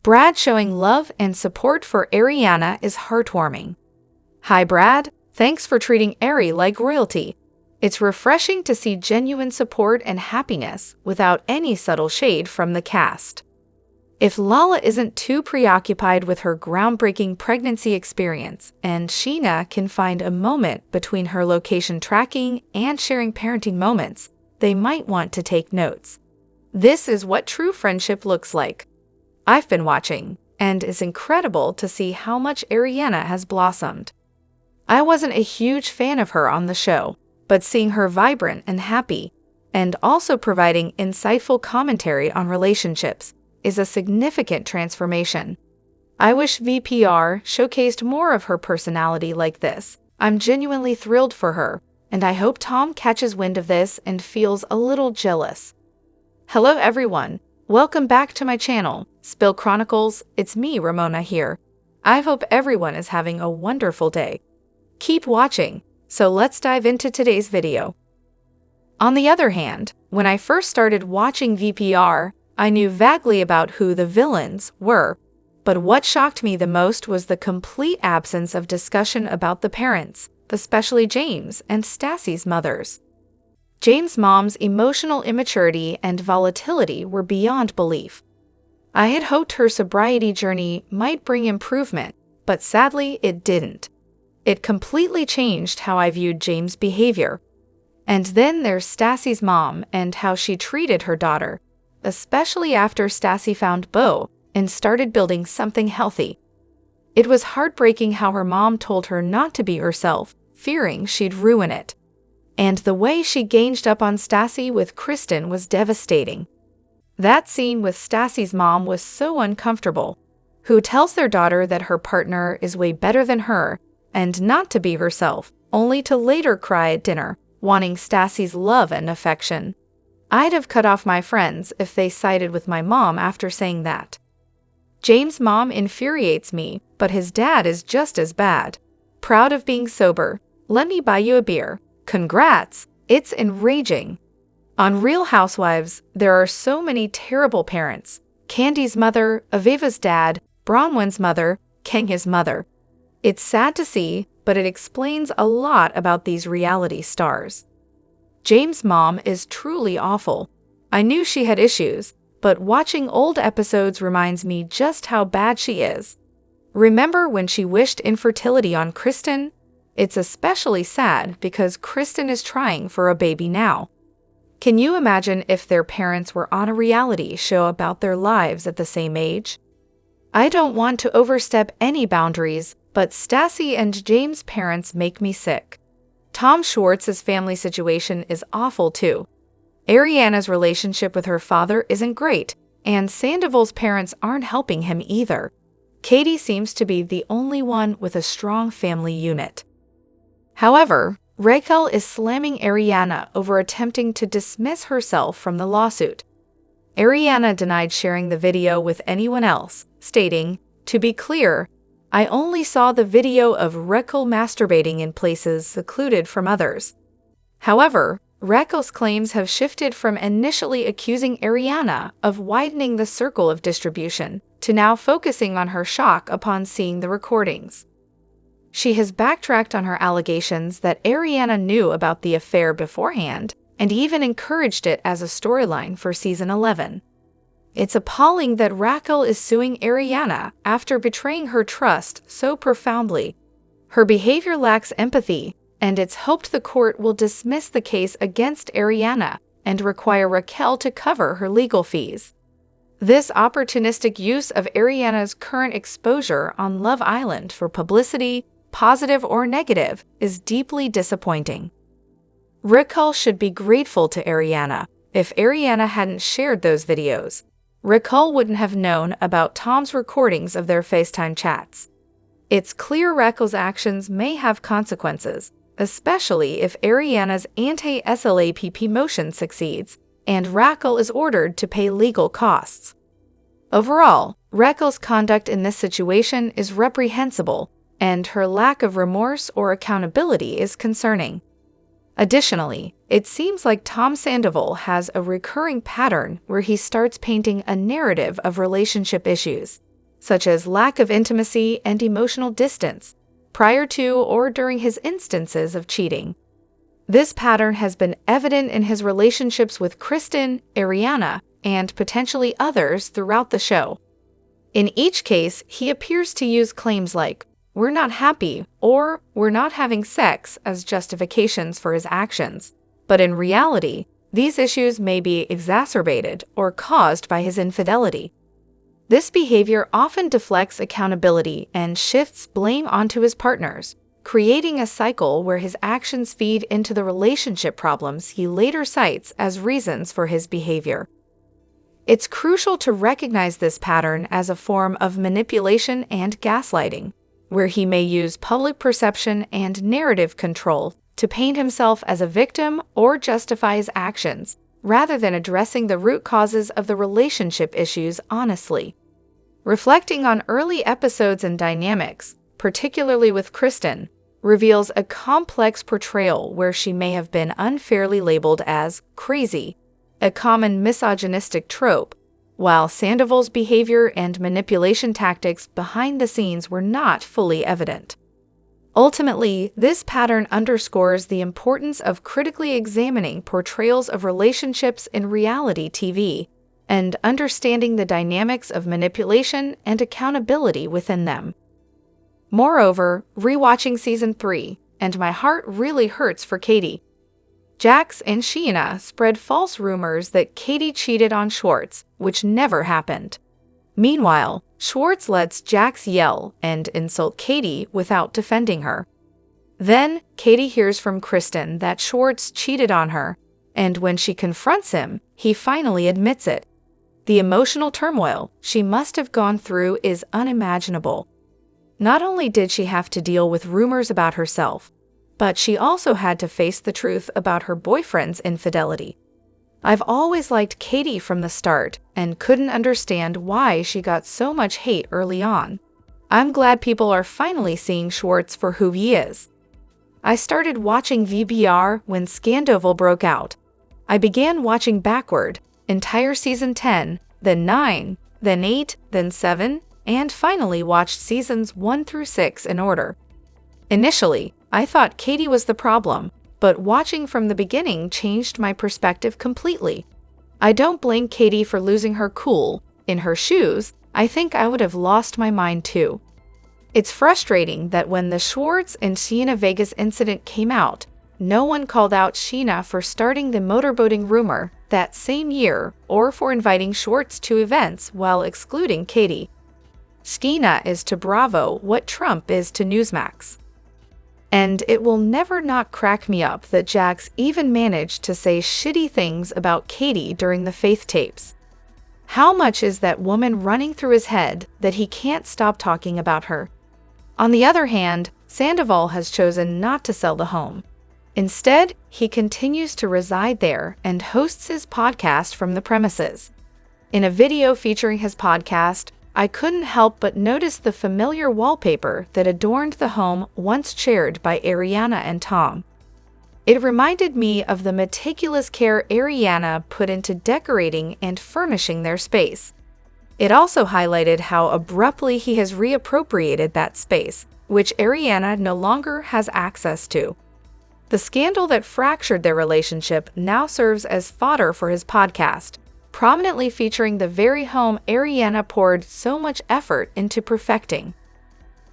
Brad showing love and support for Ariana is heartwarming. Hi Brad, thanks for treating Ari like royalty. It's refreshing to see genuine support and happiness without any subtle shade from the cast. If Lala isn't too preoccupied with her groundbreaking pregnancy experience and Sheena can find a moment between her location tracking and sharing parenting moments, they might want to take notes. This is what true friendship looks like. I've been watching, and it's incredible to see how much Ariana has blossomed. I wasn't a huge fan of her on the show, but seeing her vibrant and happy, and also providing insightful commentary on relationships, is a significant transformation. I wish VPR showcased more of her personality like this. I'm genuinely thrilled for her, and I hope Tom catches wind of this and feels a little jealous. Hello everyone, welcome back to my channel, Spill Chronicles. It's me, Ramona here. I hope everyone is having a wonderful day. Keep watching, so let's dive into today's video. On the other hand, when I first started watching VPR, I knew vaguely about who the villains were, but what shocked me the most was the complete absence of discussion about the parents, especially James and Stassi's mothers. James' mom's emotional immaturity and volatility were beyond belief. I had hoped her sobriety journey might bring improvement, but sadly it didn't. It completely changed how I viewed James' behavior. And then there's Stassi's mom and how she treated her daughter, especially after Stassi found Beau and started building something healthy. It was heartbreaking how her mom told her not to be herself, fearing she'd ruin it. And the way she ganged up on Stassi with Kristen was devastating. That scene with Stassi's mom was so uncomfortable, who tells their daughter that her partner is way better than her and not to be herself, only to later cry at dinner, wanting Stassi's love and affection. I'd have cut off my friends if they sided with my mom after saying that. James' mom infuriates me, but his dad is just as bad. Proud of being sober. Let me buy you a beer. Congrats! It's enraging. On Real Housewives, there are so many terrible parents. Candy's mother, Aveva's dad, Bronwyn's mother, Kenya's mother. It's sad to see, but it explains a lot about these reality stars. James' mom is truly awful. I knew she had issues, but watching old episodes reminds me just how bad she is. Remember when she wished infertility on Kristen? It's especially sad because Kristen is trying for a baby now. Can you imagine if their parents were on a reality show about their lives at the same age? I don't want to overstep any boundaries, but Stassi and James' parents make me sick. Tom Schwartz's family situation is awful too. Ariana's relationship with her father isn't great, and Sandoval's parents aren't helping him either. Katie seems to be the only one with a strong family unit. However, Raquel is slamming Ariana over attempting to dismiss herself from the lawsuit. Ariana denied sharing the video with anyone else, stating, "To be clear, I only saw the video of Raquel masturbating in places secluded from others." However, Raquel's claims have shifted from initially accusing Ariana of widening the circle of distribution to now focusing on her shock upon seeing the recordings. She has backtracked on her allegations that Ariana knew about the affair beforehand and even encouraged it as a storyline for season 11. It's appalling that Raquel is suing Ariana after betraying her trust so profoundly. Her behavior lacks empathy, and it's hoped the court will dismiss the case against Ariana and require Raquel to cover her legal fees. This opportunistic use of Ariana's current exposure on Love Island for publicity, positive or negative, is deeply disappointing. Raquel should be grateful to Ariana. If Ariana hadn't shared those videos, Raquel wouldn't have known about Tom's recordings of their FaceTime chats. It's clear Raquel's actions may have consequences, especially if Ariana's anti-SLAPP motion succeeds and Raquel is ordered to pay legal costs. Overall, Raquel's conduct in this situation is reprehensible, and her lack of remorse or accountability is concerning. Additionally, it seems like Tom Sandoval has a recurring pattern where he starts painting a narrative of relationship issues, such as lack of intimacy and emotional distance, prior to or during his instances of cheating. This pattern has been evident in his relationships with Kristen, Ariana, and potentially others throughout the show. In each case, he appears to use claims like, "We're not happy," or "We're not having sex" as justifications for his actions. But in reality, these issues may be exacerbated or caused by his infidelity. This behavior often deflects accountability and shifts blame onto his partners, creating a cycle where his actions feed into the relationship problems he later cites as reasons for his behavior. It's crucial to recognize this pattern as a form of manipulation and gaslighting, where he may use public perception and narrative control to paint himself as a victim or justify his actions, rather than addressing the root causes of the relationship issues honestly. Reflecting on early episodes and dynamics, particularly with Kristen, reveals a complex portrayal where she may have been unfairly labeled as crazy, a common misogynistic trope, while Sandoval's behavior and manipulation tactics behind the scenes were not fully evident. Ultimately, this pattern underscores the importance of critically examining portrayals of relationships in reality TV and understanding the dynamics of manipulation and accountability within them. Moreover, rewatching Season 3, and my heart really hurts for Katie. Jax and Sheena spread false rumors that Katie cheated on Schwartz, which never happened. Meanwhile, Schwartz lets Jax yell and insult Katie without defending her. Then, Katie hears from Kristen that Schwartz cheated on her, and when she confronts him, he finally admits it. The emotional turmoil she must have gone through is unimaginable. Not only did she have to deal with rumors about herself, but she also had to face the truth about her boyfriend's infidelity. I've always liked Katie from the start and couldn't understand why she got so much hate early on. I'm glad people are finally seeing Schwartz for who he is. I started watching VBR when Sandoval broke out. I began watching backward, entire season 10, then 9, then 8, then 7, and finally watched seasons 1 through 6 in order. Initially, I thought Katie was the problem, but watching from the beginning changed my perspective completely. I don't blame Katie for losing her cool. In her shoes, I think I would have lost my mind too. It's frustrating that when the Schwartz and Sheena Vegas incident came out, no one called out Sheena for starting the motorboating rumor that same year or for inviting Schwartz to events while excluding Katie. Sheena is to Bravo what Trump is to Newsmax. And it will never not crack me up that Jax even managed to say shitty things about Katie during the Faith tapes. How much is that woman running through his head that he can't stop talking about her? On the other hand, Sandoval has chosen not to sell the home. Instead, he continues to reside there and hosts his podcast from the premises. In a video featuring his podcast, I couldn't help but notice the familiar wallpaper that adorned the home once shared by Ariana and Tom. It reminded me of the meticulous care Ariana put into decorating and furnishing their space. It also highlighted how abruptly he has reappropriated that space, which Ariana no longer has access to. The scandal that fractured their relationship now serves as fodder for his podcast, prominently featuring the very home Ariana poured so much effort into perfecting.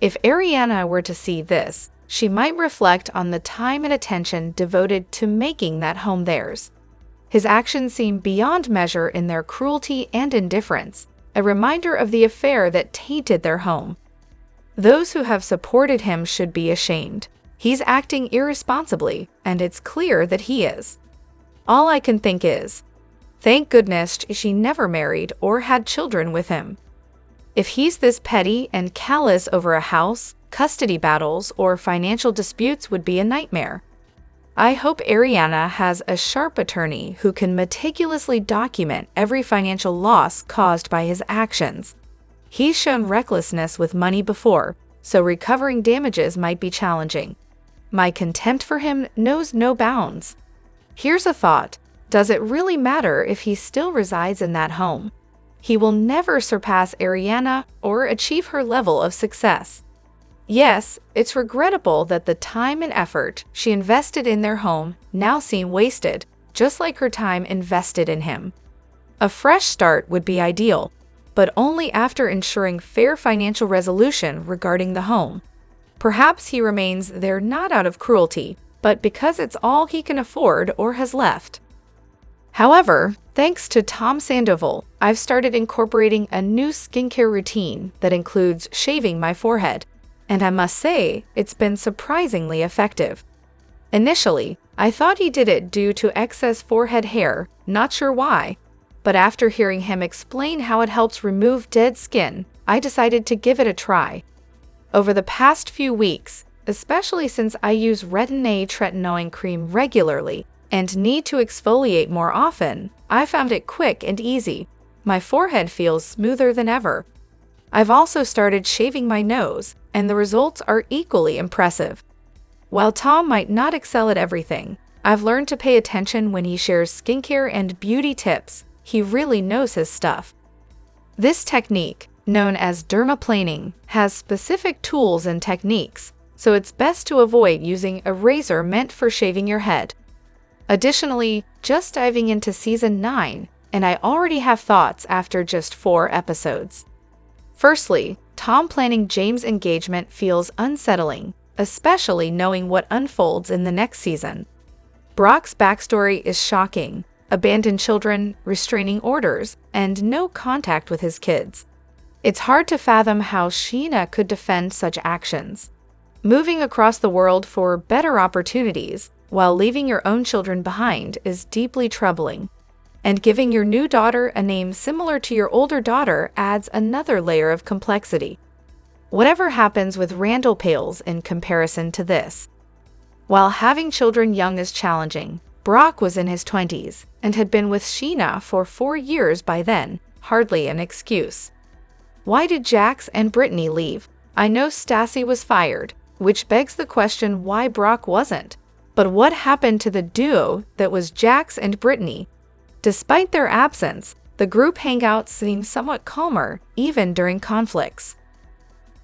If Ariana were to see this, she might reflect on the time and attention devoted to making that home theirs. His actions seem beyond measure in their cruelty and indifference, a reminder of the affair that tainted their home. Those who have supported him should be ashamed. He's acting irresponsibly, and it's clear that he is. All I can think is, thank goodness she never married or had children with him. If he's this petty and callous over a house, custody battles, or financial disputes would be a nightmare. I hope Ariana has a sharp attorney who can meticulously document every financial loss caused by his actions. He's shown recklessness with money before, so recovering damages might be challenging. My contempt for him knows no bounds. Here's a thought. Does it really matter if he still resides in that home? he will never surpass Ariana or achieve her level of success. Yes, it's regrettable that the time and effort she invested in their home now seem wasted, just like her time invested in him. A fresh start would be ideal, but only after ensuring fair financial resolution regarding the home. Perhaps he remains there not out of cruelty, but because it's all he can afford or has left. However, thanks to Tom Sandoval, I've started incorporating a new skincare routine that includes shaving my forehead, and I must say, it's been surprisingly effective. Initially, I thought he did it due to excess forehead hair, not sure why, but after hearing him explain how it helps remove dead skin, I decided to give it a try. Over the past few weeks, especially since I use retin-A-tretinoin cream regularly and need to exfoliate more often, I found it quick and easy. My forehead feels smoother than ever. I've also started shaving my nose, and the results are equally impressive. While Tom might not excel at everything, I've learned to pay attention when he shares skincare and beauty tips. He really knows his stuff. This technique, known as dermaplaning, has specific tools and techniques, so it's best to avoid using a razor meant for shaving your head. Additionally, just diving into Season 9, and I already have thoughts after just 4 episodes. Firstly, Tom planning James' engagement feels unsettling, especially knowing what unfolds in the next season. Brock's backstory is shocking: abandoned children, restraining orders, and no contact with his kids. It's hard to fathom how Sheena could defend such actions. Moving across the world for better opportunities while leaving your own children behind is deeply troubling. And giving your new daughter a name similar to your older daughter adds another layer of complexity. Whatever happens with Randall pales in comparison to this. While having children young is challenging, Brock was in his 20s and had been with Sheena for 4 years by then, hardly an excuse. Why did Jax and Brittany leave? I know Stassi was fired, which begs the question why Brock wasn't. But what happened to the duo that was Jax and Brittany? Despite their absence, the group hangouts seem somewhat calmer, even during conflicts.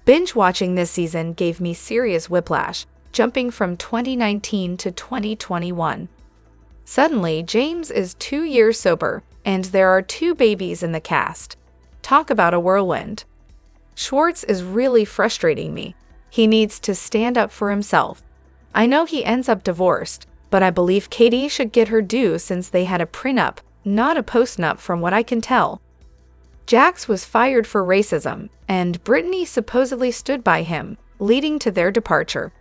Binge-watching this season gave me serious whiplash, jumping from 2019 to 2021. Suddenly, James is 2 years sober, and there are 2 babies in the cast. Talk about a whirlwind. Schwartz is really frustrating me. He needs to stand up for himself. I know he ends up divorced, but I believe Katie should get her due since they had a prenup, not a postnup from what I can tell. Jax was fired for racism, and Brittany supposedly stood by him, leading to their departure.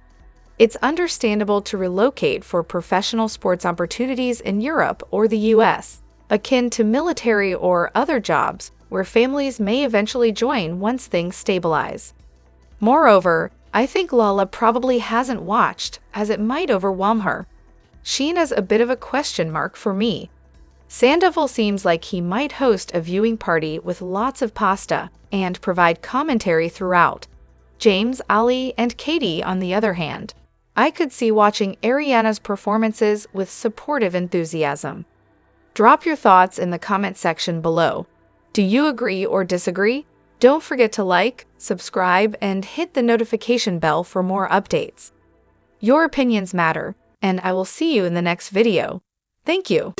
It's understandable to relocate for professional sports opportunities in Europe or the US, akin to military or other jobs where families may eventually join once things stabilize. Moreover, I think Lala probably hasn't watched, as it might overwhelm her. Sheena's a bit of a question mark for me. Sandoval seems like he might host a viewing party with lots of pasta and provide commentary throughout. James, Ali, and Katie, on the other hand, I could see watching Ariana's performances with supportive enthusiasm. Drop your thoughts in the comment section below. Do you agree or disagree? Don't forget to like, subscribe, and hit the notification bell for more updates. Your opinions matter, and I will see you in the next video. Thank you.